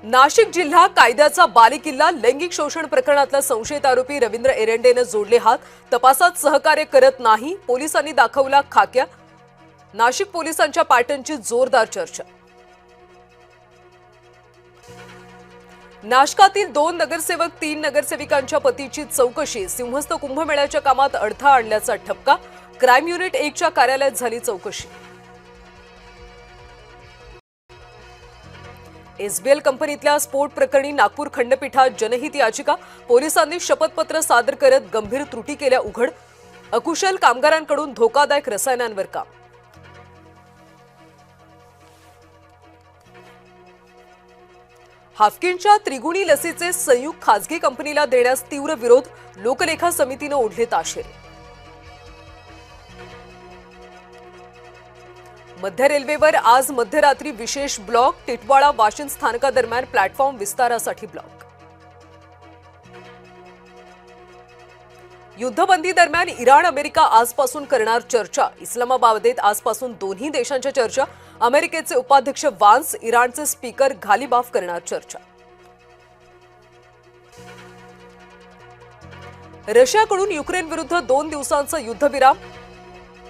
नाशिक जिल्हा कायद्याचा बालेकिल्ला लैंगिक शोषण प्रकरणातला संशयित आरोपी रवींद्र एरंडेने जोडले हात. तपासात सहकार्य करत नाही, पोलिसांनी दाखवला खाक्या. नाशिक पोलिसांच्या पॅटर्नची जोरदार चर्चा. नाशकातील 2 नगरसेवक 3 नगरसेविकांच्या पतीची चौकशी. सिंहस्थ कुंभमेळ्याच्या कामात अडथळा आणल्याचा ठपका. क्राईम युनिट 1च्या कार्यालयात झाली चौकशी. एसबीएल कंपनीतल्या स्फोट प्रकरणी नागपूर खंडपीठात जनहित याचिका. पोलिसांनी शपथपत्र सादर करत गंभीर त्रुटी केल्या उघड. अकुशल कामगारांकडून धोकादायक रसायनांवर काम. हाफकिनच्या त्रिगुणी लसीचे संयुक्त खासगी कंपनीला देण्यास तीव्र विरोध. लोकलेखा समितीने ओढले ताशेरे. मध्य रेल्वेवर आज मध्यरात्री विशेष ब्लॉक. टिटवाळा वाशिम स्थानकादरम्यान प्लॅटफॉर्म विस्तारासाठी ब्लॉक. युद्धबंदी दरम्यान इराण अमेरिका आजपासून करणार चर्चा. इस्लामाबादेत आजपासून दोन्ही देशांच्या चर्चा. अमेरिकेचे उपाध्यक्ष वान्स, इराणचे स्पीकर घालिबाफ करणार चर्चा. रशियाकडून युक्रेन विरुद्ध 2 दिवसांचा युद्धविराम.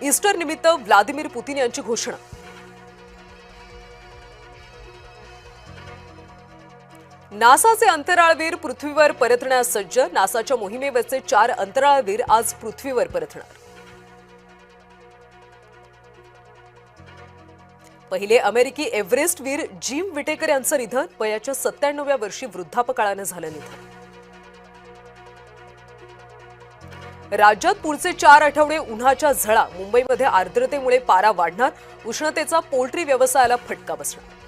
ईस्टर निमित्त व्लादिमीर पुतीन यांची घोषणा. नासाचे अंतराळवीर पृथ्वीवर परतण्यास सज्ज. नासाच्या मोहिमेवरचे 4 अंतराळवीर आज पृथ्वीवर परतणार. पहिले अमेरिकी एव्हरेस्टवीर जिम विटेकर यांचं निधन. वयाच्या 97व्या वर्षी वृद्धापकाळानं झालं निधन. राज्यात पुढचे 4 आठवडे उन्हाच्या झळा. मुंबईमध्ये आर्द्रतेमुळे पारा वाढणार. उष्णतेचा पोल्ट्री व्यवसायाला फटका बसणार.